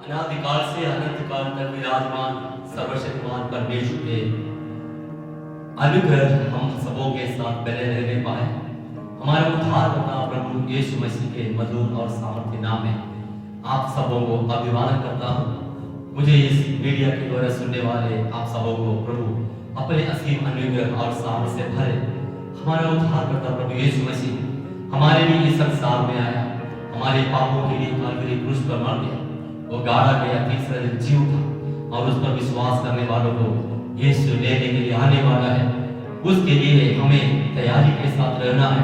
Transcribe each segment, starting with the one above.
अनादिकाल से अनंत काल तक विराजमान सर्वशक्तिमान परमेश्वर के अनुग्रह हम सबों के साथ बने रहने पाए। हमारा उद्धारकर्ता प्रभु यीशु मसीह के मधुर और सामर्थ्य नाम में आप सबों को अभिवादन करता हूँ। मुझे इस मीडिया के द्वारा सुनने वाले आप सबों को प्रभु अपने असीम अनुग्रह और सामर्थ्य से भरे। हमारा उद्धारकर्ता प्रभु यीशु मसीह हमारे लिए इस संसार में आया, हमारे पापों के लिए कलवरी क्रूस पर मर गया, वो गाड़ा गया, तीसरे दिन जी उठा और उस पर विश्वास करने वालों को यीशु लेने के लिए आने वाला है। उसके लिए हमें तैयारी के साथ रहना है।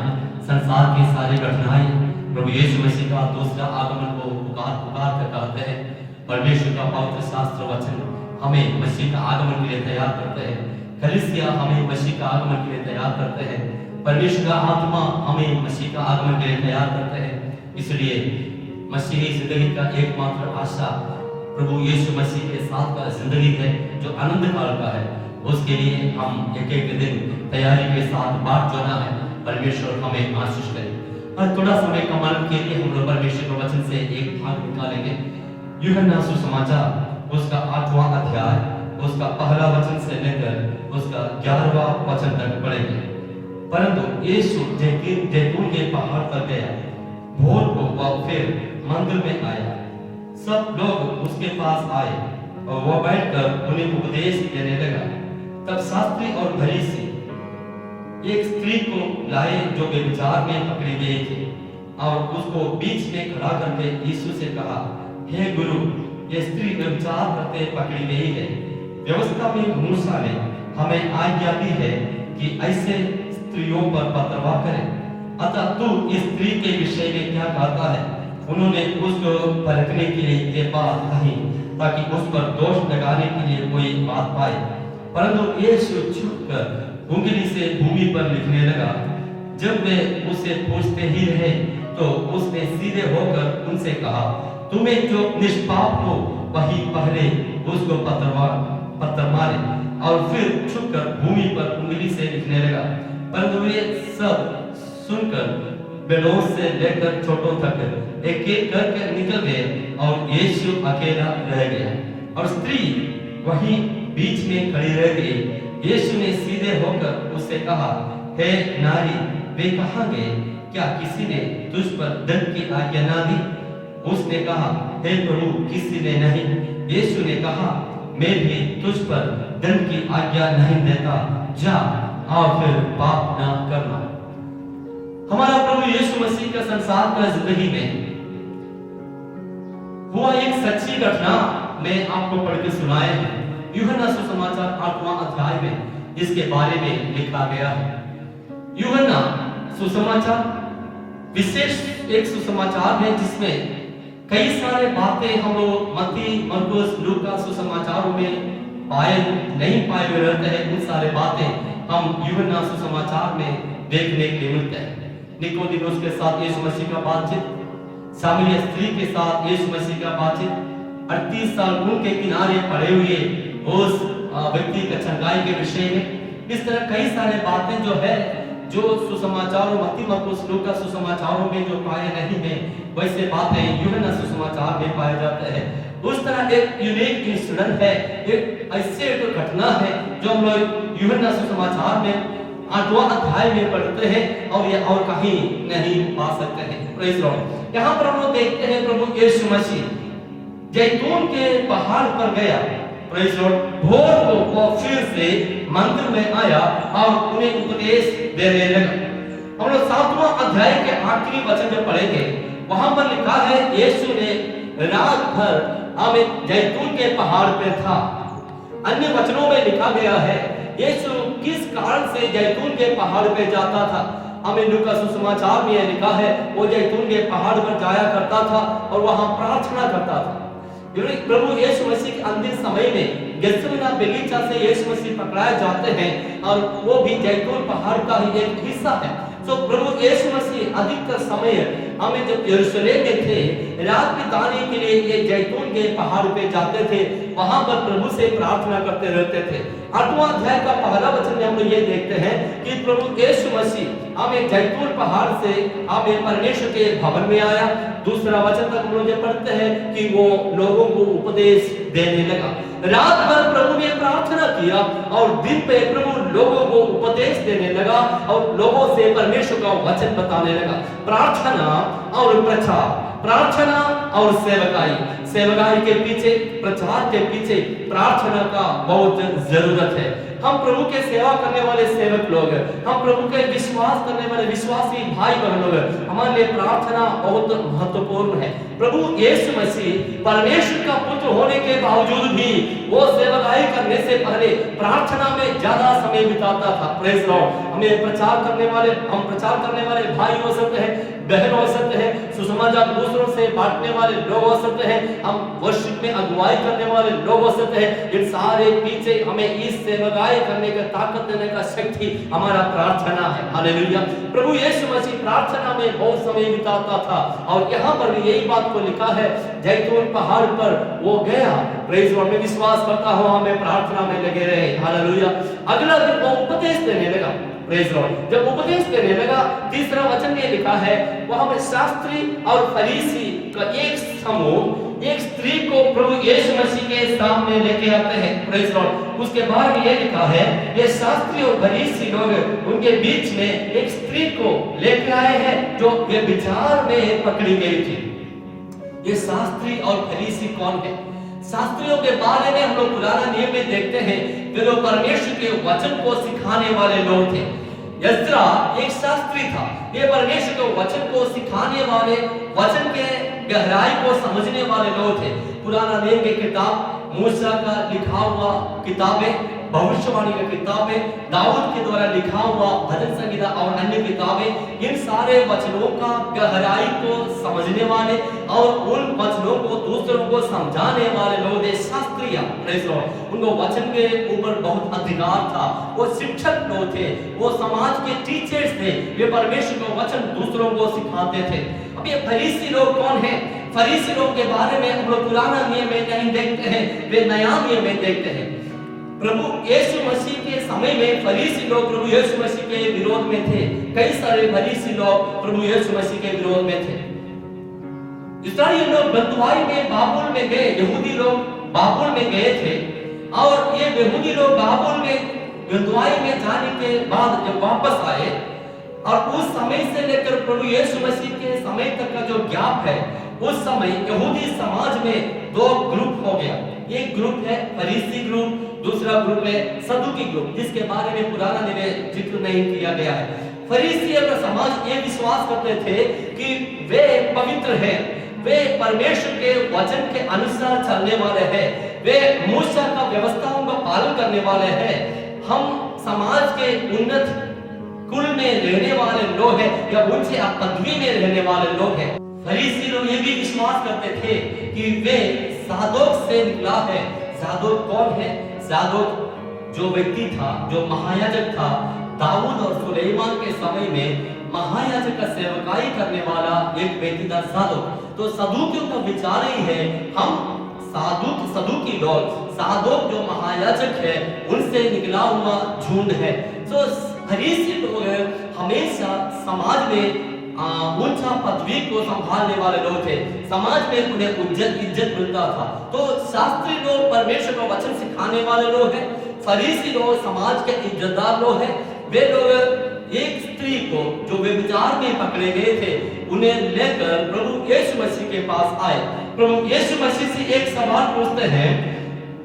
संसार की सारी कठिनाई प्रभु यीशु मसीह का दूसरा आगमन को पुकार पुकार कर कहते हैं। परमेश्वर का पवित्र शास्त्र वचन हमें मसीह का आगमन के लिए तैयार करते हैं। कलीसिया हमें मसीह का आगमन के लिए तैयार करते हैं। परमेश्वर का आत्मा हमें मसीह का आगमन के लिए तैयार करते हैं। इसलिए मसीही जिंदगी का एकमात्र आशा प्रभु यीशु मसीह के साथ का जिंदगी है जो अनंत काल का है। उसके लिए हम एक एक दिन तैयारी के साथ बाट जोना है। परमेश्वर हमें आशीष करे। और थोड़ा समय कमाने के लिए हम लोग परमेश्वर के वचन से एक भाग निकालेंगे। यूहन्ना सुसमाचार उसका 8वां अध्याय उसका पहला वचन से लेकर उसका 11वां वचन तक पढ़ेंगे। परंतु यीशु जैतून के पहाड़ पर गया। भोर को वह फिर मंदिर में आया। सब लोग उसके पास आए और वह बैठकर उन्हें उपदेश देने लगा। तब शास्त्री और फरीसी एक स्त्री को लाए जो व्यभिचार में पकड़ी गई थी और उसको बीच में खड़ा करके यीशु से कहा, हे गुरु, ये स्त्री व्यभिचार करते पकड़ी गई है। व्यवस्था में मूसा ने हमें आज्ञा दी है कि ऐसे स्त्रियों पर पथरवाह करें। अतः तू इस स्त्री के विषय में क्या कहता है? उन्होंने उसको परखने के लिए ये बात कही ताकि उस पर दोष लगाने के लिए कोई बात पाए। परंतु यीशु छुपकर उंगली से भूमि पर लिखने लगा। जब वे उसे पूछते ही रहे तो उसने सीधे होकर उनसे कहा, तुम्हें जो निष्पाप हो वही पहले उसको पत्थर मारे। और फिर छुपकर भूमि पर उंगली से लिखने लगा। परंतु वे सब सुनकर बड़ों से लेकर छोटों तक एक एक करके निकल गए और यीशु अकेला रह गया और स्त्री वहीं बीच में खड़ी रह गई। यीशु ने सीधे होकर उससे कहा, हे नारी, वे कहाँ गए? क्या किसी ने तुझ पर दंड की आज्ञा ना दी? उसने कहा, हे प्रभु, किसी ने नहीं। यीशु ने कहा, मैं भी तुझ पर दंड की आज्ञा नहीं देता। जा और फिर पाप ना करना। हमारा प्रभु यीशु मसीह का संसार का जिंदगी में हुआ एक सच्ची घटना मैं आपको पढ़ के सुनाए हैं। यूहन्ना सुसमाचार 8वां अध्याय में इसके बारे में लिखा गया है। यूहन्ना सुसमाचार विशेष एक सुसमाचार है जिसमें कई सारे बातें हम लोग मत्ती, मरकुस, लूका सुसमाचारों में नहीं पाए हुए रहते हैं। उन सारे बातें हम यूहन्ना सुसमाचार में देखने के लिए मिलते हैं। निकोदेमुस के साथ यीशु मसीह का बातचीत, सामरिया स्त्री के साथ यीशु मसीह का बातचीत, 38 साल कुएं के किनारे पड़े हुए उस व्यक्ति के चंगाई के विषय में। इस तरह कई सारे बातें जो है जो सुसमाचारों मत्ती, मरकुस, लूका सुसमाचारों में जो पाए नहीं है वैसे बातें यूहन्ना सुसमाचार में पाए जाते हैं। उस तरह एक यूनिक इंसिडेंट है, एक ऐसे घटना है जो हम लोग यूहन्ना सुसमाचार में 8वां अध्याय में पढ़ते हैं और ये और कहीं नहीं पा सकते हैं। Praise Lord. यहाँ पर हम लोग देखते हैं प्रभु यीशु मसीह जैतून के पहाड़ पर गया। Praise Lord. भोर को वो फिर से मंदिर में आया और उन्हें उपदेश देने लगा। हम लोग 7वां अध्याय के आखिरी वचन में पढ़ेंगे। वहां पर लिखा है, यीशु ने रात भर जैतून के पहाड़ पे था। अन्य वचनों में लिखा गया है यीशु किस कारण से जैतून के पहाड़ पे जाता था। हमें लूका सुसमाचार में लिखा है वो जैतून के पहाड़ पर जाया करता था और वहां प्रार्थना करता था। प्रभु यीशु मसीह के अंतिम समय में गेत्सेमनी बगीचा से यीशु मसीह पकड़ाए जाते हैं और वो भी जैतून पहाड़ का ही एक हिस्सा है। तो प्रभु यीशु मसीह अधिकतर समय हमें जब यरूशलेम में थे रात बिताने के लिए ये जैतून के पहाड़ पे जाते थे, वहां पर प्रभु से प्रार्थना करते रहते थे। 8वां अध्याय का पहला वचन में हम लोग ये देखते हैं कि प्रभु यीशु मसीह हमें जैतून पहाड़ से हमें परमेश्वर के भवन में आया। दूसरा वचन तक हम लोग पढ़ते हैं कि वो लोगों को उपदेश देने लगा। रात भर प्रभु ने प्रार्थना किया और दिन पे प्रभु लोगों को उपदेश देने लगा और लोगों से परमेश्वर का वचन बताने लगा। प्रार्थना और प्रचार, प्रार्थना और सेवकाई, सेवकाई के पीछे, प्रचार के पीछे प्रार्थना का बहुत जरूरत है। हम प्रभु के सेवा करने वाले सेवक लोग, हम प्रभु के विश्वास करने वाले विश्वासी भाई बहन लोग, हमारे लिए प्रार्थना बहुत महत्वपूर्ण है। प्रभु यीशु मसीह परमेश्वर का पुत्र होने के बावजूद भी वो सेवकाई करने से पहले प्रार्थना में ज्यादा समय बिताता था। Praise Lord. हमें प्रचार करने वाले, हम प्रचार करने वाले भाई हो सकते हैं, बहन हो सकते हैं, सुसमाचार दूसरों से बांटने वाले लोग हो सकते हैं, हम वर्शिप में अगुवाई करने वाले लोग हो सकते हैं। इन सारे पीछे हमें इस सेवकाई करने का ताकत देने का शक्ति हमारा प्रार्थना है। हालेलुया। प्रभु यीशु मसीह प्रार्थना में बहुत समय बिताता था और यहाँ पर भी यही बात को लिखा है, जैतून पहाड़ पर वो गया। Praise Lord. मैं विश्वास करता हूँ हमें प्रार्थना में लगे रहे। हालेलुया। अगला दिन वो उपदेश देने लगा। Praise Lord. जब उपदेश देने लगा, तीसरा वचन में लिखा है, वहां पर शास्त्री और फरीसी का एक समूह एक स्त्री को प्रभु यीशु मसीह के सामने लेके आते हैं। Praise Lord. उसके बाद ये लिखा है, ये शास्त्री और फरीसी लोग उनके बीच में एक स्त्री को लेके आए हैं जो व्यभिचार में पकड़ी गई थी। ये शास्त्री और फरीसी कौन है? शास्त्रियों के बारे में हम लोग पुराना नियम में देखते हैं, वे लोग परमेश्वर के वचन को सिखाने वाले लोग थे। यज्रा एक शास्त्री था। ये परमेश्वर के वचन को सिखाने वाले, वचन के गहराई को समझने वाले लोग थे। पुराना नियम की किताब, मूसा का लिखा हुआ किताबें, भविष्यवाणी की किताबें, दाऊद के द्वारा लिखा हुआ भजन संगीता और अन्य किताबें, इन सारे वचनों का गहराई को समझने वाले और उन वचनों को दूसरों को समझाने वाले लोग थे शास्त्रीय। Praise Lord. उनको वचन के ऊपर बहुत अधिकार था। वो शिक्षक लोग थे, वो समाज के टीचर्स थे, वे परमेश्वर का वचन दूसरों को सिखाते थे। अब ये फरीसी लोग कौन हैं? फरीसी लोग के बारे में हम लोग पुराना नियम में नहीं देखते हैं, वे नया नियम में देखते हैं। प्रभु यीशु मसीह के समय में फरीसी लोग प्रभु यीशु मसीह के विरोध में थे। कई सारे फरीसी लोग प्रभु यीशु मसीह के विरोध में थे। इस्राएली लोग बंधुआई में बाबुल में गए, यहूदी लोग बाबुल में गए थे और ये यहूदी लोग बाबुल में बंधुआई में जाने के बाद जब वापस आए और उस समय से लेकर प्रभु यीशु मसीह के समय तक का जो गैप है, उस समय यहूदी समाज में दो ग्रुप हो गया। एक ग्रुप है फरीसी ग्रुप, दूसरा ग्रुप है सदूकी ग्रुप, जिसके बारे में पुराना नियम जिक्र नहीं किया गया है। फरीसी अपना समाज ये विश्वास करते थे कि वे पवित्र हैं, वे परमेश्वर के वचन के अनुसार चलने वाले हैं, वे मूसा का व्यवस्थाओं का पालन करने वाले हैं, हम समाज के उन्नत कुल में रहने वाले लोग हैं या उनसे पदवी में रहने वाले लोग हैं। फरीसी लोग ये भी विश्वास करते थे कि वे सादोक से निकला है। सादोक कौन है? सादोक जो व्यक्ति था, जो महायाजक था, दाऊद और सुलेमान के समय में महायाजक का सेवकाई करने वाला एक व्यक्ति था सादोक। तो सदूकियों का विचार ही है, हम सदूकी लोग, सादोक जो महायाजक है, उनसे निकला हुआ झुंड है। तो फरीसी लोग हमेशा समाज में ऊंचा पदवी को संभालने वाले लोग थे, समाज में उन्हें इज्जत मिलता था। तो शास्त्री लोग परमेश्वर का वचन सिखाने वाले लोग हैं, फरीसी लोग समाज के इज्जतदार लोग हैं। वे लोग एक स्त्री को जो व्यभिचार में पकड़े गए थे, उन्हें लेकर प्रभु यीशु मसीह के पास आए। प्रभु यीशु मसीह से एक सवाल पूछते हैं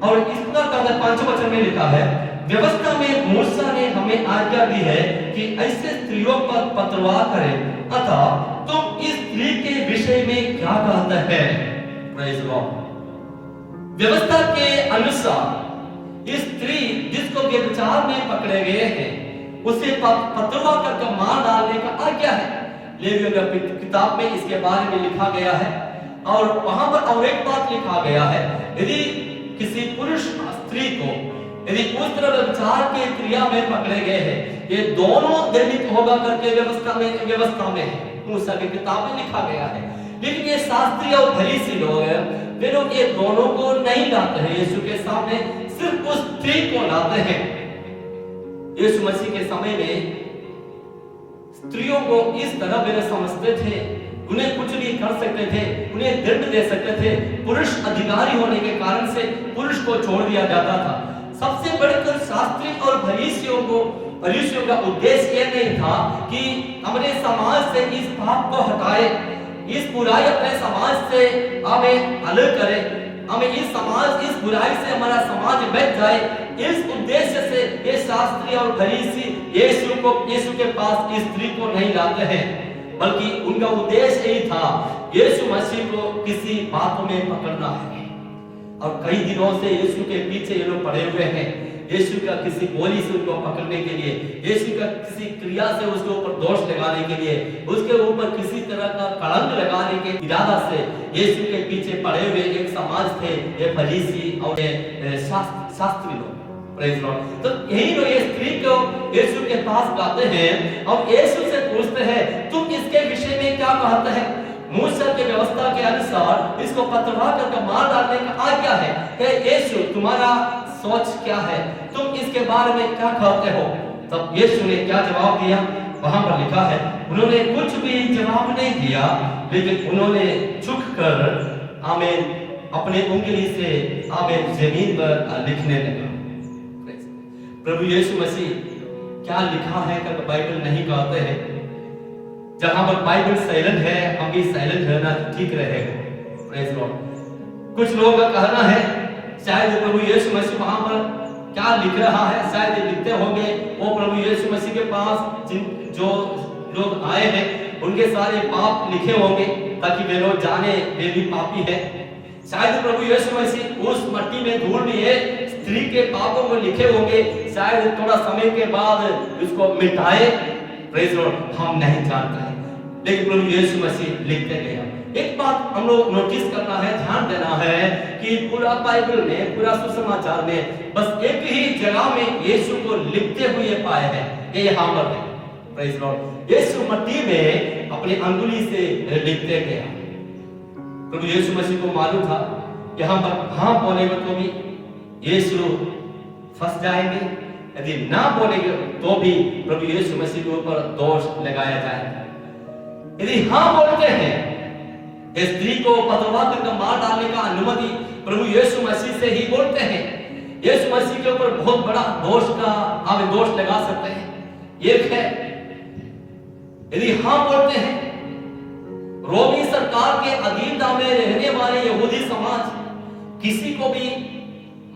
और इस प्रकार का 5वें वचन में लिखा है, व्यवस्था में मूसा ने हमें आज्ञा दी है कि ऐसे स्त्रियों पर पत्रवार करें, अतः तुम इस स्त्री के विषय में क्या कहते हैं? Praise Lord. व्यवस्था के अनुसार इस स्त्री जिसको व्यभिचार में पकड़े गए हैं, उसे पत्रवार करके मार डालने का आज्ञा है। लेवियों की किताब में इसके बारे में लिखा गया है और वहां पर और एक बात लिखा गया है, यदि किसी पुरुष स्त्री को यदि उस तरह व्यभिचार के क्रिया में पकड़े गए हैं, ये दोनों दंडित होगा करके व्यवस्था में मूसा की किताब में लिखा गया है। लेकिन ये शास्त्री और फरीसी लोग हैं, वे लोग ये दोनों को नहीं लाते हैं यीशु के सामने, सिर्फ उस स्त्री को लाते हैं। यीशु मसीह के समय में स्त्रियों को इस तरह वे समझते थे, उन्हें कुछ नहीं कर सकते थे, उन्हें दंड दे सकते थे। पुरुष अधिकारी होने के कारण से पुरुष को छोड़ दिया जाता था। सबसे बढ़कर शास्त्री और फरीसियों का उद्देश्य ये नहीं था कि हमारे समाज से इस पाप को हटाए, इस बुराई अपने समाज से हमें अलग करे, हमें इस बुराई से हमारा समाज बच जाए। इस उद्देश्य से ये शास्त्री और फरीसी यीशु के पास इस स्त्री को नहीं लाते हैं, बल्कि उनका उद्देश्य यही था यीशु मसीह को किसी बात में पकड़ना है। और कई दिनों से यीशु के पीछे ये लोग पड़े हुए हैं, यीशु का किसी बोली से उनको पकड़ने के लिए, यीशु का किसी क्रिया से उसके ऊपर दोष लगाने के लिए, उसके ऊपर किसी तरह का कलंक लगाने के इरादा से यीशु के पीछे पड़े हुए एक समाज थे, ये फरीसी और शास्त्री लोग। Praise Lord. तो यही लोग ये स्त्री को यीशु के पास लाते हैं और यीशु से पूछते हैं, तुम इसके विषय में क्या कहते हैं? मूसा की व्यवस्था के अनुसार इसको पथरवा करके मार डालने का आज्ञा है। हे यीशु, तुम्हारा सोच क्या है? तुम इसके बारे में क्या कहते हो? तब यीशु ने क्या जवाब दिया? वहां पर लिखा है, उन्होंने कुछ भी जवाब नहीं दिया, लेकिन उन्होंने झुककर आमीन अपने उंगली से आमीन जमीन पर लिखने लगा। प्रभु यीशु मसीह क्या लिखा है कर बाइबल नहीं कहते हैं। जहां पर बाइबल साइलेंट है, हम भी साइलेंट रहना ठीक रहेगा। Praise Lord. कुछ लोगों का कहना है शायद प्रभु यीशु मसीह वहां पर क्या लिख रहा है, शायद लिखते होंगे वो प्रभु यीशु मसीह के पास जो लोग आए हैं उनके सारे पाप लिखे होंगे, ताकि वे लोग जाने वे भी पापी है। शायद प्रभु यीशु मसीह उस मट्टी में धूल में स्त्री के पापों को लिखे होंगे, शायद थोड़ा समय के बाद उसको मिटाए। Praise Lord. हम नहीं जानते हैं, लेकिन प्रभु यीशु मसीह लिखते गए। एक बात हम लोग नोटिस करना है, ध्यान देना है कि पूरा बाइबल में, पूरा सुसमाचार में बस एक ही जगह में यीशु को लिखते हुए पाए हैं, ये यहाँ पर है। Praise Lord. यीशु मट्टी में अपनी अंगुली से लिखते गया। प्रभु यीशु मसीह को मालूम था यहाँ पर हाँ बोलेगा तो भी यीशु फंस जाएंगे, यदि ना बोलेंगे तो भी प्रभु यीशु मसीह के ऊपर दोष लगाया जाएगा। यदि हाँ बोलते हैं, इस स्त्री को पथरवा करके मार डालने का अनुमति प्रभु यीशु मसीह से ही बोलते हैं। यीशु मसीह के ऊपर बहुत बड़ा दोष लगा सकते हैं। एक है, यदि हाँ बोलते हैं, रोमी सरकार के अधीनता में रहने वाले यहूदी समाज किसी को भी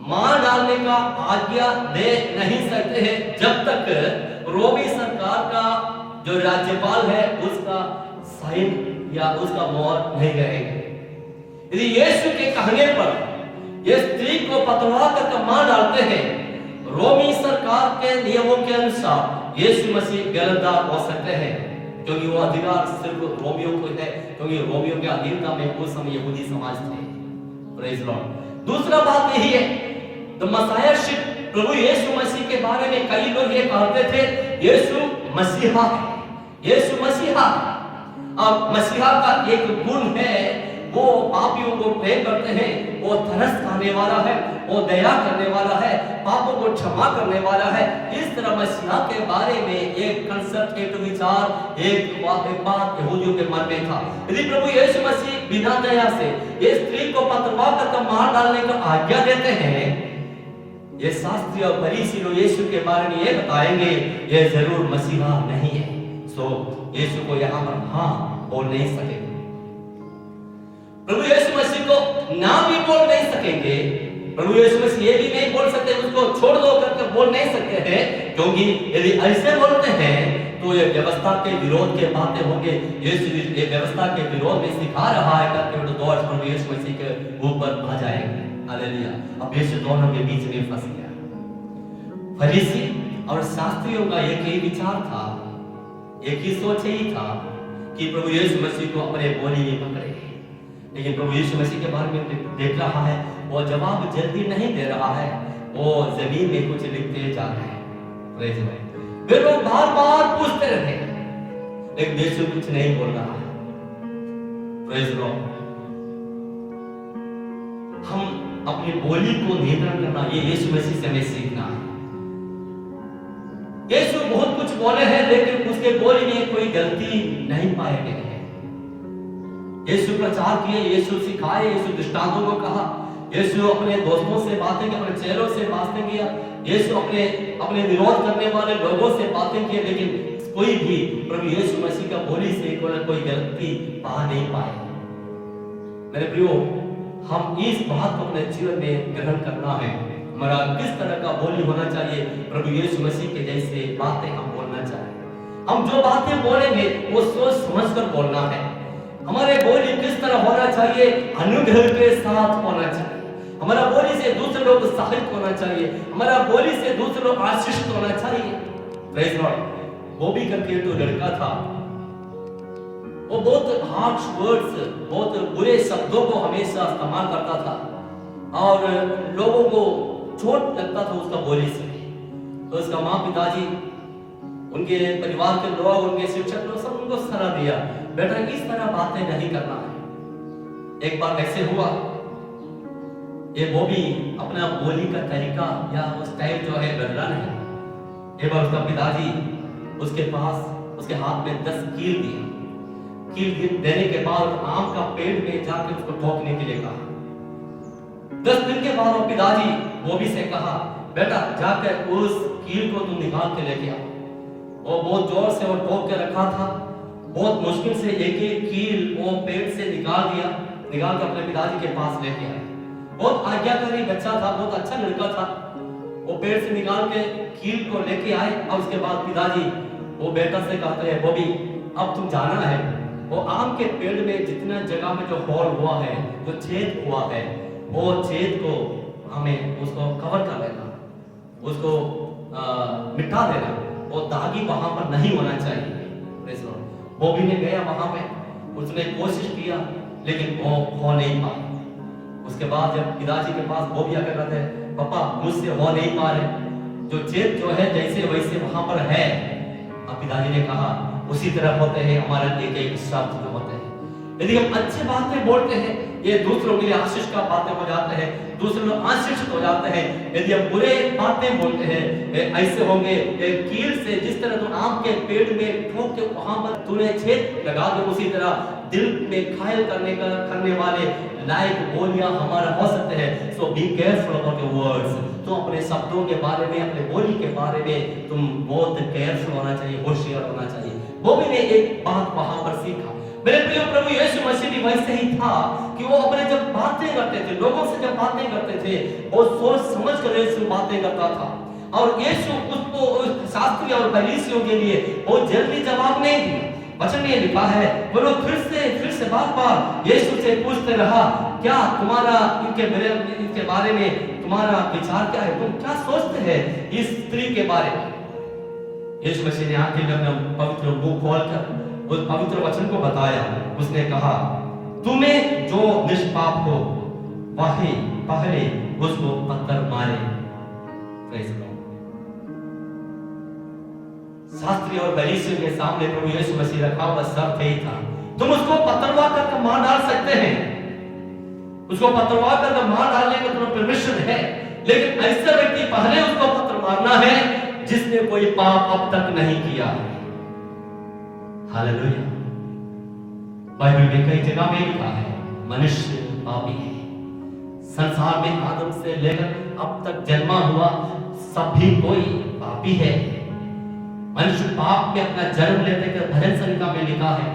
मार डालने का आज्ञा दे नहीं सकते हैं जब तक रोमी सरकार का जो राज्यपाल है उसका साइन या उसका मोहर नहीं रहेगा। यदि यीशु के कहने पर ये स्त्री को पथरवा करके मार डालते हैं, रोमी सरकार के नियमों के अनुसार यीशु मसीह गिरफ्तार हो सकते हैं, क्योंकि वो अधिकार सिर्फ रोमियों को है, क्योंकि रोमियों के अधीनता में उस समय यहूदी समाज थे। Praise Lord. दूसरा बात यही है, द मसायाशिप, प्रभु यीशु मसीह के बारे में कई लोग ये कहते थे यीशु मसीहा है, यीशु मसीहा। अब मसीहा का एक गुण है, वो पापियों को प्रेम करते हैं, वो तरस खाने वाला है, वो दया करने वाला है, पापों को क्षमा करने वाला है। इस तरह मसीहा के बारे में एक कंसेप्ट, एक विचार, एक बात यहूदियों के मन में था। यदि प्रभु यीशु मसीह बिना दया से ये स्त्री को पथरवा कर मार डालने का आज्ञा देते हैं, ये शास्त्री और फरीसी लोग यीशु के बारे में ये बताएंगे ये जरूर मसीहा नहीं है। सो यीशु को यहाँ पर हाँ बोल नहीं सकेंगे, प्रभु यीशु मसीह को ना भी बोल नहीं सकेंगे, प्रभु यीशु मसीह ये भी नहीं बोल सकते उसको छोड़ दो करके बोल नहीं सकते हैं, क्योंकि यदि ऐसे बोलते हैं तो ये व्यवस्था के विरोध के बातें होंगे। यीशु ये व्यवस्था के विरोध में सिखा रहा है करके तो दोष प्रभु यीशु मसीह के ऊपर आ जाएंगे। हालेलुया। अब यीशु दोनों के बीच में फंस गया। फरीसी और शास्त्रियों का एक ही विचार था, एक ही सोच ही था कि प्रभु यीशु मसीह को अपने बोली में पकड़े, लेकिन प्रभु यीशु मसीह के बारे में देख रहा है, वो जवाब जल्दी नहीं दे रहा है, वो जमीन में कुछ लिखते जा रहे हैं। Praise Lord. वे लोग बार-बार पूछते रहे, लेकिन यीशु कुछ नहीं बोल रहा है। Praise Lord. हम अपनी बोली को नियंत्रण करना, ये यीशु मसीह से हमें सीखना है। यीशु बहुत कुछ बोले हैं, लेकिन उसके के बोली में कोई गलती नहीं पाए गए हैं। यीशु प्रचार किए, यीशु सिखाए, यीशु दृष्टांतों को कहा, यीशु अपने दोस्तों से बातें की, अपने चेलों से बातें किया, यीशु अपने विरोध करने वाले लोगों से बातें किए, लेकिन कोई भी प्रभु यीशु मसीह का बोली से कोई गलती पा नहीं पाए। मेरे प्रियो, हम इस बात को अपने जीवन में ग्रहण करना है। हमारा किस तरह का बोली होना चाहिए, प्रभु यीशु मसीह के जैसे बातें हम बोलना चाहिए। हम जो बातें बोलेंगे वो सोच समझकर बोलना है। हमारे बोली किस तरह होना चाहिए, अनुग्रह के साथ होना चाहिए। हमारा बोली से दूसरे लोग उत्साहित होना चाहिए, हमारा बोली से दूसरे लोग आशीषित होना चाहिए। Praise Lord. बॉबी करके तो लड़का था, वो बहुत हार्श वर्ड्स, बहुत बुरे शब्दों को हमेशा इस्तेमाल करता था और लोगों को चोट लगता था उसका बोली से। तो उसका माँ पिताजी, उनके परिवार के लोग, उनके शिक्षक लोग सब उनको सलाह दिया, बेटा इस तरह बातें नहीं करना है। एक बार ऐसे हुआ, ये बॉबी अपना बोली का तरीका या वो स्टाइल जो है बदला नहीं। एक बार उसका पिताजी उसके पास, उसके हाथ में 10 कील दिए। कील देने के बाद आम का पेड़ में जाकर उसको ठोकने के लिए कहा। 10 दिन के बाद वो पिताजी बॉबी से कहा, बेटा जाकर उस कील को तुम निकाल के लेके आओ। वो बहुत जोर से वो ठोक के रखा था, बहुत मुश्किल से एक एक कील वो पेड़ से निकाल दिया, निकाल के अपने पिताजी के पास लेके आए। बहुत आज्ञाकारी बच्चा था, बहुत अच्छा लड़का था। वो पेड़ से निकाल के कील को लेके आए और उसके बाद पिताजी वो बेटा से कहते हैं, बॉबी अब तुम जाना है, वो आम के पेड़ में जितना जगह में जो होल हुआ है, जो छेद हुआ है, वो छेद को हमें उसको कवर कर लेना, उसको मिटा देना, वो दागी वहां पर नहीं होना चाहिए। बॉबी ने गया वहां पे, उसने कोशिश किया लेकिन वो हो नहीं पाया। उसके बाद जब पिताजी के पास बॉबी आकर कहते हैं, पापा मुझसे हो नहीं पा रहे, जो छेद जो है जैसे वैसे वहां पर है। अब पिताजी ने कहा, उसी तरह होते हैं हमारे एक एक शब्द जो होते हैं। यदि हम अच्छी बातें बोलते हैं, ये दूसरों के लिए आशीष का बातें हो जाते हैं, दूसरे लोग आशीषित हो जाते हैं। यदि हम बुरे बातें बोलते हैं, ऐसे होंगे कील से जिस तरह तुम आम के पेड़ में ठोक के वहां पर तूने छेद लगा दो, उसी तरह दिल में घायल करने वाले लायक बोलियां हमारा हो सकते हैं। So be careful about your words. तो अपने शब्दों के बारे में, अपने बोली के बारे में तुम बहुत केयरफुल होना चाहिए, होशियार होना चाहिए। वो भी ने एक बात वहां पर सीखा। मेरे प्रिय प्रभु यीशु मसीह भी वैसे ही था कि वो अपने जब बातें करते थे, लोगों से जब बातें करते थे, वो सोच समझ कर यीशु बातें करता था। और यीशु उसको शास्त्री और फरीसियों के लिए बहुत जल्दी जवाब नहीं दिया। वचन में लिखा है, वो लोग फिर से बार-बार यीशु से पूछते रहा, क्या तुम्हारा इनके बारे में तुम्हारा विचार क्या है, तुम क्या सोचते हैं इस स्त्री के बारे में। यीशु मसीह ने आके जब पवित्र मुंह खोलकर उस पवित्र वचन को बताया, उसने कहा, तुम्हें जो निष्पाप हो वही पहले उसको पत्थर मारे। Praise God. शास्त्री और फरीसियों के सामने प्रभु यीशु मसीह रखा हुआ शर्त यही था, तुम उसको पत्थरवा करके मार डाल सकते हैं, उसको पत्थरवा करके मार डालने का तुम्हें परमिशन है, लेकिन ऐसा व्यक्ति पहले उसको पत्थर मारना है जिसने कोई पाप अब तक नहीं किया है। हालेलुया। बाइबल में कई जगह में लिखा है, मनुष्य पापी है। संसार में आदम से लेकर अब तक जन्मा हुआ सभी कोई पापी है। मनुष्य पाप में अपना जन्म लेते कर भजन संहिता में लिखा है।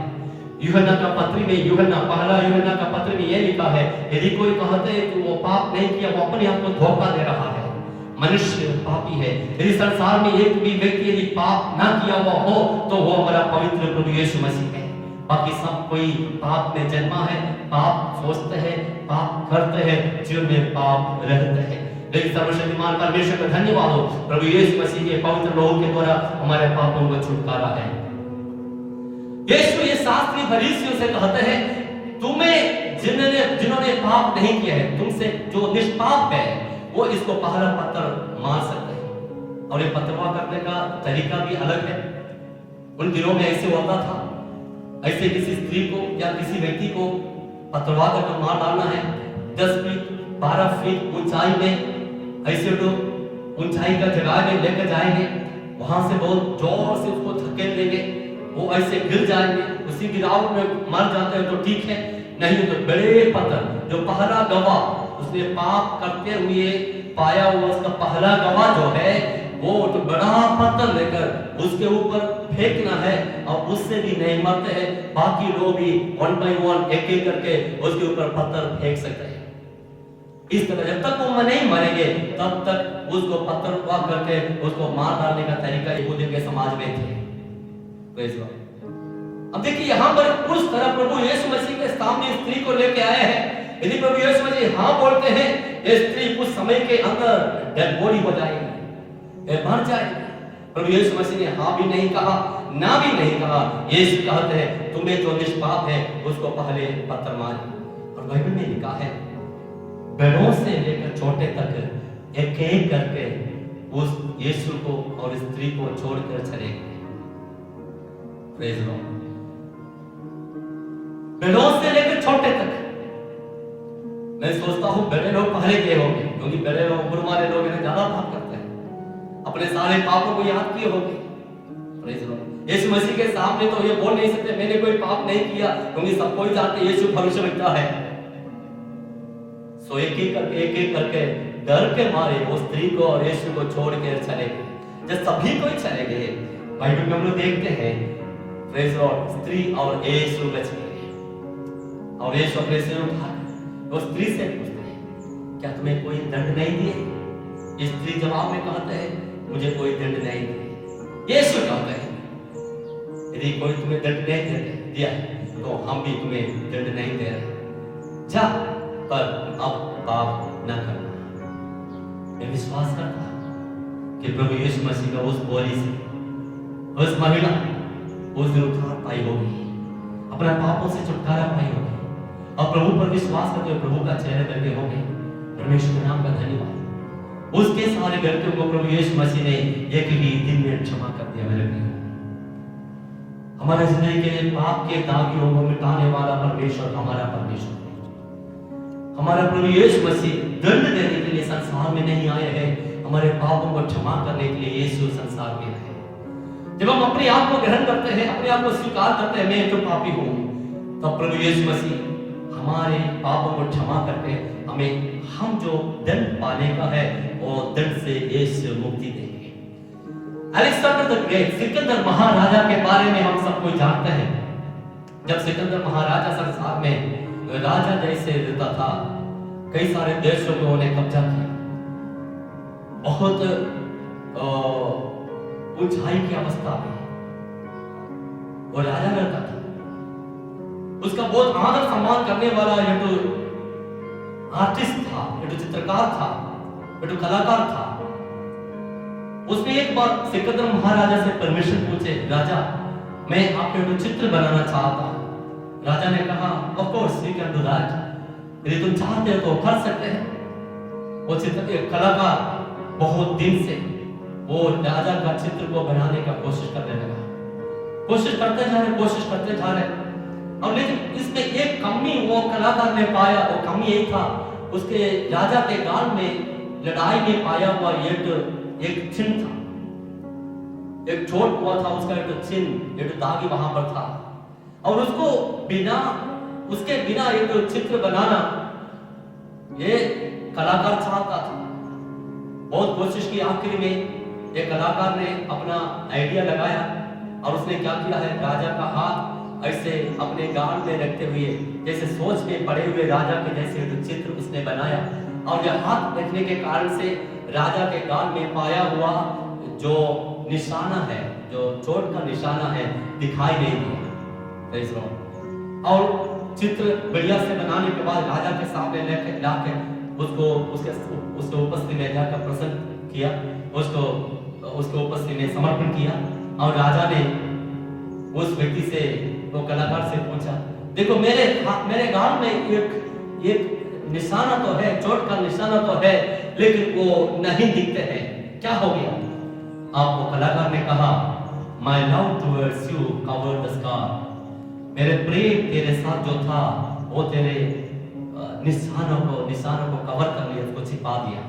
यूहन्ना का पत्री में पहला यूहन्ना का पत्र में यह लिखा है, यदि कोई कहते है कि वो पाप नहीं किया, वो अपने आप को धोखा दे रहा है। मनुष्य पापी है। यदि संसार में एक भी व्यक्ति यदि पाप ना किया हुआ हो तो वो हमारा पवित्र प्रभु यीशु मसीह है। बाकी सब कोई पाप में जन्मा है, पाप सोचते हैं, पाप करते हैं, जीवन में पाप रहते हैं। लेकिन सर्वशक्तिमान परमेश्वर का धन्यवाद हो, प्रभु यीशु मसीह के पवित्र लोगों के द्वारा हमारे पापों को छुटकारा है। यीशु ये शास्त्री फरीसियों से कहते हैं, तुम्हें जिन्होंने पाप नहीं किया है, तुमसे जो निष्पाप है वो इसको पहला पत्थर मार सकते हैं। और ये पत्थरवा करने का तरीका भी अलग है। उन दिनों में ऐसे होता था, ऐसे किसी स्त्री को या किसी व्यक्ति को पत्थरवा करके मार डालना है, 10 फीट 12 फीट ऊंचाई में ऐसे लोग ऊंचाई का जगह में लेकर जाएंगे, वहां से बहुत जोर से उसको धकेल देंगे वो ऐसे गिर जाएंगे, उसी गिरावट में मर जाते हैं तो ठीक है, नहीं तो बड़े पत्थर, जो पहला गवाह उसने पाप करते हुए पाया हुआ उसका पहला गवाह जो है, वो तो बड़ा पत्थर लेकर उसके ऊपर फेंकना है, और उससे भी नहीं मरते हैं, बाकी लोग भी वन बाय वन एक एक करके उसके ऊपर पत्थर फेंक सकते हैं। इस तरह जब तक वो नहीं मरेंगे तब तक उसको पत्थर उठा करके उसको मार डालने का तरीका यहूदियों के समाज में थे। अब देखिए यहाँ पर उस तरह प्रभु यीशु मसीह के सामने स्त्री को लेके आए हैं। यदि प्रभु यीशु मसीह हाँ बोलते हैं, ये स्त्री कुछ समय के अंदर डेड बॉडी हो जाएगी, मर जाएगी। प्रभु यीशु मसीह ने हाँ भी नहीं कहा, ना भी नहीं कहा। यीशु कहते हैं तुम्हें जो निष्पाप है उसको पहले पत्थर मारे। और बाइबल में लिखा है बड़ों से लेकर छोटे तक एक एक करके उस यीशु को और स्त्री को छोड़कर चले गए। Praise Lord. बड़ों से लेकर छोटे तक। मैं सोचता हूं बड़े लोग पहले गए होंगे, क्योंकि बड़े लोग, उम्र वाले लोग ज्यादा पाप करते हैं, अपने सारे पापों को याद किए होंगे। Praise Lord. यीशु मसीह के सामने तो ये बोल नहीं सकते मैंने कोई पाप नहीं किया, क्योंकि सब कोई जानते यीशु भविष्यवक्ता है। सो एक एक करके डर के मारे वो स्त्री को और यीशु को छोड़ के चले गए। जब सभी कोई चले गए, बाइबल में हम लोग देखते हैं प्रेज लॉर्ड, स्त्री और यीशु बच गए। और यीशु अपने सिर उठा वो स्त्री से पूछते हैं क्या तुम्हें कोई दंड नहीं दिए? स्त्री जवाब में कहते हैं मुझे कोई दंड नहीं दिए। यीशु कहते हैं यदि कोई तुम्हें दंड नहीं दिया तो हम भी तुम्हें दंड नहीं दे रहे, जा पर अब पाप न करना। मैं विश्वास करता कि प्रभु यीशु मसीह का उस बोली से उस महिला उस दिन उद्धार पाई होगी, अपने पापों से छुटकारा पाई होगी, और प्रभु पर विश्वास करते हुए प्रभु का चेहरा करके होंगे। परमेश्वर के नाम का धन्यवाद। उसके सारे गलतियों को प्रभु यीशु मसीह ने एक ही दिन में क्षमा कर दिया। मेरे प्रिय, हमारे जिंदगी के पाप के दागियों को मिटाने वाला परमेश्वर हमारा परमेश्वर, हमारा प्रभु यीशु मसीह दंड देने के लिए संसार में नहीं आए हैं, हमारे पापों को क्षमा करने के लिए यीशु संसार में आए। जब हम अपने आप को ग्रहण करते हैं, अपने आप को स्वीकार करते हैं मैं तो पापी हूं, तब प्रभु यीशु मसीह हमारे पापों को क्षमा करके हमें हम जो दंड पाने का है वो दंड से यीशु मुक्ति देंगे। अलेक्जेंडर द ग्रेट, सिकंदर महाराजा के बारे में हम सब कोई जानते हैं। जब सिकंदर महाराजा संसार में राजा जैसे रहता था, कई सारे देशों को उन्हें कब्जा किया, बहुत ऊंचाई की अवस्था में वो राजा रहता था। उसका बहुत आदर सम्मान करने वाला ये तो आर्टिस्ट था, ये तो चित्रकार था, ये तो कलाकार था। उसने एक बार सिकंदर महाराजा से परमिशन पूछे, राजा मैं आपके तो चित्र बनाना चाहता हूं। राजा ने कहा of course you can do that, यदि तुम चाहते हो तो कर सकते हैं। वो चित्र कलाकार बहुत दिन से वो राजा का चित्र को बनाने का कोशिश करने लगा, कोशिश करते जा रहे, और लेकिन इसमें एक कमी वो कलाकार ने पाया। वो कमी यही था, उसके राजा के गाल में लड़ाई में पाया हुआ एक चिन्ह था, एक चोट हुआ था उसका, एक चिन्ह, एक दागी वहां पर था, और उसके बिना एक चित्र बनाना ये कलाकार चाहता था। बहुत कोशिश की, आखिर में एक कलाकार ने अपना आइडिया लगाया और उसने क्या किया है, राजा का हाथ ऐसे अपने गाल में रखते हुए जैसे सोच में पड़े हुए राजा के जैसे एक चित्र उसने बनाया, और यह हाथ रखने के कारण से राजा के गाल में पाया हुआ जो निशाना है, जो चोट का निशाना है, दिखाई नहीं दिया। और चित्र बढ़िया से बनाने के बाद राजा के सामने लेकर लाकर उसको उसके उपस्थिति में जाकर प्रसन्न किया, उसको उपस्थिति में समर्पण किया। और राजा ने उस व्यक्ति से, वो कलाकार से पूछा, देखो मेरे गाल में एक निशाना तो है, चोट का निशाना तो है, लेकिन वो नहीं दिखते हैं, क्या हो गया? अब वो कलाकार ने कहा, My love towards you covered the scar. मेरे प्रेम तेरे साथ जो था वो तेरे निशानों को कवर कर लिया, उसको छिपा दिया।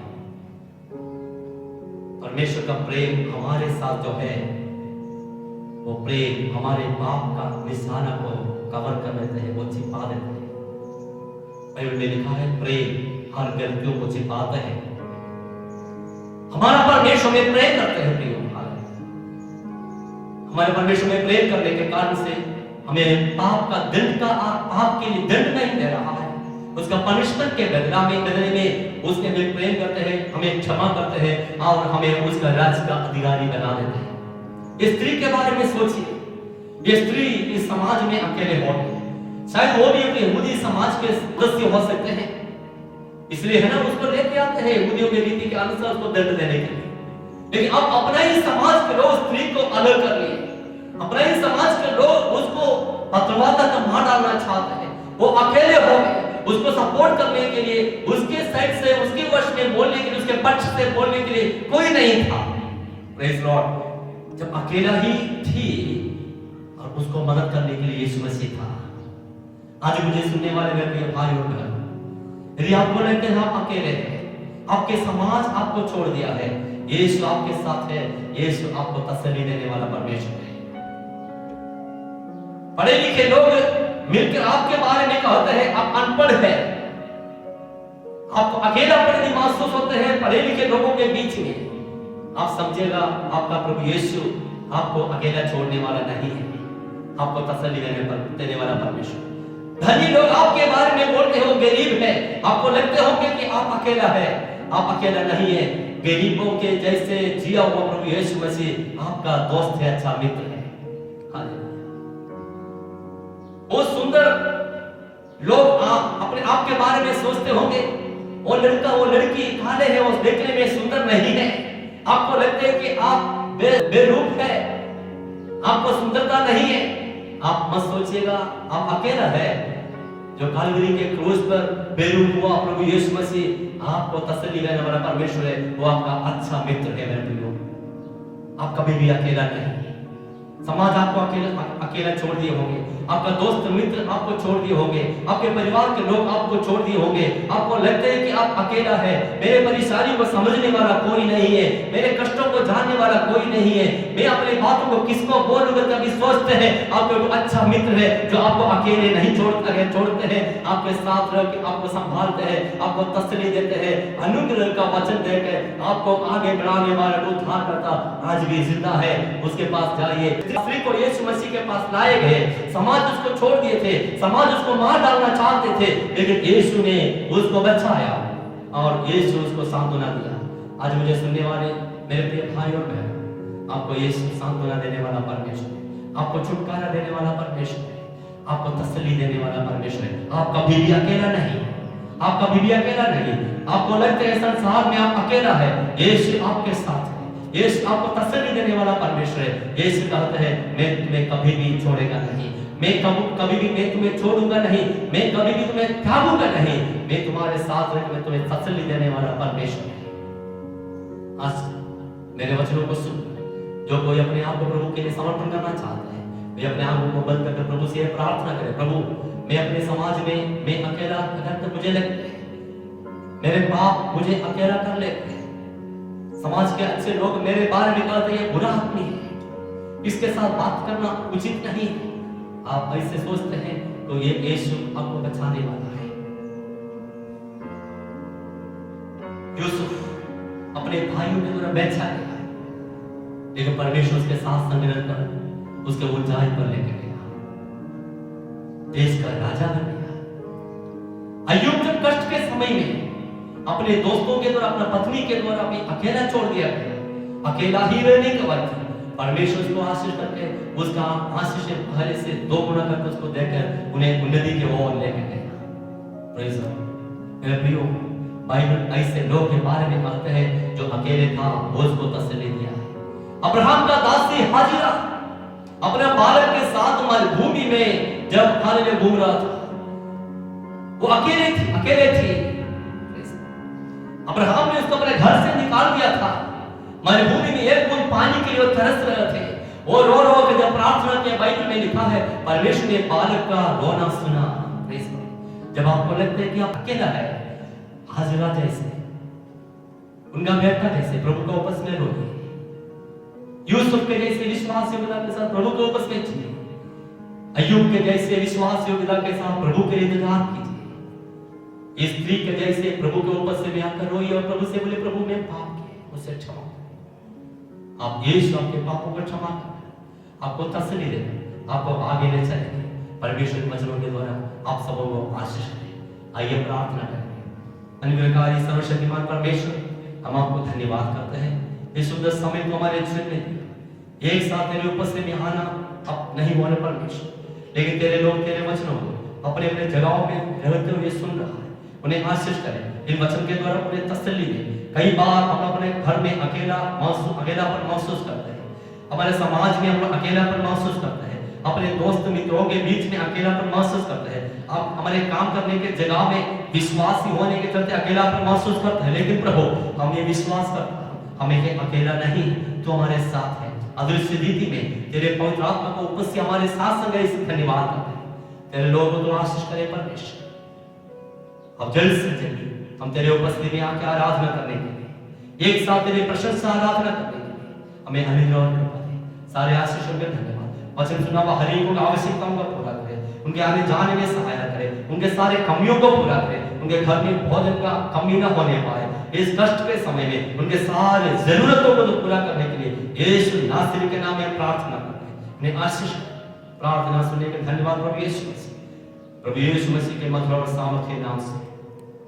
परमेश्वर का प्रेम हमारे साथ जो है वो प्रेम हमारे पाप का निशाना को कवर कर लेते हैं, वो छिपा देते हैं। बाइबल में लिखा है प्रेम हर गलतियों को छिपाता है। हमारा परमेश्वर में प्रेम करते हैं प्रियो, हमारे परमेश्वर में प्रेम करने के कारण से हमें पाप का दंड का पाप के लिए दंड नहीं दे रहा है, उसका पनिशमेंट के बदले में उसके में प्रेम करते हैं, हमें क्षमा करते हैं और हमें उसका राज्य का अधिकारी बना देते हैं। इस स्त्री के बारे में सोचिए, ये स्त्री इस समाज में अकेले हो गई, शायद वो भी एक यहूदी समाज के सदस्य हो सकते हैं, इसलिए है ना उसको लेके आते हैं यहूदियों के रीति के अनुसार उसको दंड देने के लिए। लेकिन अब अपना ही समाज के लोग स्त्री को अलग कर लिए, अपना ही समाज के लोग उसको पत्रवाता का मार डालना चाहते हैं, वो अकेले हो गए। उसको सपोर्ट करने के लिए, उसके साइड से, उसके वश में बोलने के लिए, उसके पक्ष से बोलने के लिए कोई नहीं था। Praise Lord. जब अकेला ही थी और उसको मदद करने के लिए यीशु मसीह था। आज मुझे सुनने वाले मेरे प्रिय भाई और बहन, यदि आपको लगता है आप अकेले हैं, आपके समाज आपको छोड़ दिया है, यीशु आपके साथ है, यीशु आपको तसल्ली देने वाला परमेश्वर है। पढ़े लिखे लोग मिलकर आपके बारे में कहते हैं आप अनपढ़ हैं, आपको अकेलापन महसूस होते हैं पढ़े लिखे लोगों के बीच में। आप समझिएगा आपका प्रभु यीशु आपको अकेला छोड़ने वाला नहीं है, आपको तसल्ली देने वाला परमेश्वर। धनी लोग आपके बारे में बोलते हो गरीब है, आपको लगते होंगे कि आप अकेला है, आप अकेला नहीं है। गरीबों के जैसे जिया हुआ प्रभु यीशु मसीह आपका दोस्त है, अच्छा मित्र है। वो सुंदर लोग अपने आप के बारे में सोचते होंगे, वो लड़का वो लड़की काले है, वो देखने में सुंदर नहीं है, आपको लगता है कि आप बेरूप है, आपको सुंदरता नहीं है। आप मत सोचिएगा आप अकेला है। जो कालवरी के क्रूस पर बेरूप हुआ प्रभु यीशु मसीह आपको तसल्ली देने वाला परमेश्वर है, वो आपका अच्छा मित्र है मेरे प्रियो। आप कभी भी अकेला नहीं। समाज आपको अकेला छोड़ दिए होंगे, आपका दोस्त मित्र आपको छोड़ दिए होंगे, आपके परिवार के लोग आपको छोड़ दिए होंगे, आपको लगता है कि आप अकेला है, मेरे परेशानी को समझने वाला कोई नहीं है, मेरे कष्टों को जानने वाला कोई नहीं है, मैं अपनी बातों को किसको बोलूंगा। कभी सोचते हैं आपको एक अच्छा मित्र है जो आपको अकेले नहीं छोड़ते हैं, आपके साथ रह के आपको संभालते हैं, आपको तसल्ली देते हैं, अनुग्रह का वचन देकर आपको आगे बढ़ाने वाला उद्धारकर्ता आज भी जिंदा है, उसके पास जाइए। स्त्री को यीशु मसीह के पास लाए गए, समाज उसको छोड़ दिए थे, समाज उसको मार डालना चाहते थे, लेकिन यीशु ने उसको बचाया और यीशु उसको सांत्वना दिया। आज मुझे सुनने वाले मेरे प्रिय भाई और बहन, आपको यीशु सांत्वना देने वाला परमेश्वर है, आपको छुटकारा देने वाला परमेश्वर है, आपको तसल्ली देने वाला परमेश्वर है। आप कभी भी अकेला नहीं, आप कभी भी अकेला नहीं। आपको लगता है संसार में आप अकेला है, यीशु आपके साथ है, यीशु आपको तसल्ली देने वाला परमेश्वर है। यीशु कहता है मैं तुम्हें कभी भी छोड़ेगा नहीं, मैं कभी भी मैं तुम्हें छोड़ूंगा नहीं, मैं कभी भी तुम्हें त्यागूंगा नहीं, मैं तुम्हारे साथ रहकर मैं तुम्हें तसल्ली देने वाला परमेश्वर है। आज मेरे वचनों को सुन, जो कोई अपने आप को प्रभु के लिए समर्पण करना चाहता है, वे अपने आप को बंद करके प्रभु से प्रार्थना करे, प्रभु मैं अपने समाज में मैं अकेला अगर मुझे लगता है मेरे पाप मुझे अकेला कर लेते हैं, समाज के अच्छे लोग मेरे बारे में कहते हैं ये बुरा आदमी है, इसके साथ बात करना उचित नहीं है। आप ऐसे सोचते हैं तो ये यीशु आपको बचाने वाला है। यूसुफ अपने भाइयों के द्वारा बेचा गया, लेकिन परमेश्वर उसके साथ संग कर उसके ऊंचाई पर लेके गया, देश का राजा बन गया। अय्यूब जब कष्ट के समय में अपने दोस्तों के द्वारा, अपना पत्नी के द्वारा भी अकेला छोड़ दिया गया, अकेला ही रहने के बाद परमेश्वर उसको आशीष करके उसका आशीष पहले से 2 गुना करके उसको देकर उन्हें उन्नति की ओर लेकर गया। Praise God. मेरे प्रियो, बाइबल ऐसे लोग के बारे में कहते हैं जो अकेले था वो उसको तसल्ली दिया है। अब्राहम का दासी हाजिरा अपने बालक के साथ मरुभूमि में जब हाल में घूम रहा था, वो अकेले थी। अब्राहम ने उसको अपने घर से निकाल दिया था, मरुभूमि में एक बूंद पानी के लिए तरस रहे थे, वो रो के जब प्रार्थना किया, बाइबल में लिखा है परमेश्वर ने बालक का रोना सुना। जब आपको लगता है कि आप अकेला है, हाजिरा जैसे उनका बेटा जैसे प्रभु का उपस में रोइए, यूसुफ के जैसे विश्वास योग्यता के साथ प्रभु के उपस्थित में जिए। अय्यूब के जैसे विश्वास योग्यता के साथ प्रभु के लिए इंतजार कीजिए। इस स्त्री के जैसे प्रभु के उपस्थित में आकर रोई और प्रभु से बोले, प्रभु मैं पाप किया, मुझसे क्षमा करें। आप यीशु आपके पापों को क्षमा करें, आपको तसल्ली दे, आपको आगे ले चलेंगे। परमेश्वर के वचनों के द्वारा आप सबों को आशीष करें। आइए प्रार्थना करेंगे। अनुग्रहकारी सर्वशक्तिमान परमेश्वर, हम आपको धन्यवाद करते हैं इस सुंदर समय को हमारे जीवन में दिया। एक साथ तेरे उपस्थिति में आना अब नहीं होने परमेश्वर, लेकिन तेरे लोग तेरे वचनों को अपने अपने जगहों में रहते हुए सुन रहा है, उन्हें आशीष करें। इन वचन के द्वारा उन्हें तसल्ली दे। कई बार हम अपने घर में अकेलापन महसूस करते हैं, हमारे समाज में हम अकेलापन महसूस करते हैं, अपने दोस्त मित्रों के बीच में अकेलापन महसूस करते हैं, आप हमारे काम करने के जगह में विश्वासी होने के चलते अकेलापन महसूस करते हैं। लेकिन प्रभु, हम ये विश्वास करते हैं हमें अकेला नहीं, तो हमारे साथ है। अदृश्य रीति में तेरे पवित्र आत्मा को उपस्थित हमारे साथ संग इस धन्यवाद करते हैं। तेरे लोगों को आशीष करे परमेश्वर। अब जल्द से जल्द हम तेरे उपस्थिति में आके आराधना करने के लिए, एक साथ तेरे प्रशंसा आराधना करने के लिए हमें अनुग्रह और कृपा दे। सारे आशीषों के धन्यवाद। वचन सुना हुआ हर एक आवश्यकताओं का पूरा करे, उनके आने जाने में सहायता करे, उनके सारे कमियों को पूरा करे, उनके घर में भोजन का कमी न होने पाए। इस कष्ट के समय में उनके सारे जरूरतों को पूरा करने के लिए यीशु नासरी के नाम में प्रार्थना करते हैं। उन्हें आशीष प्रार्थना सुनने के धन्यवाद प्रभु यीशु मसीह, प्रभु यीशु मसीह के मधुर और सामर्थ्य नाम से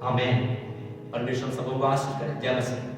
आमीन। परमेश्वर सबको आशीष करे। जय मसीह।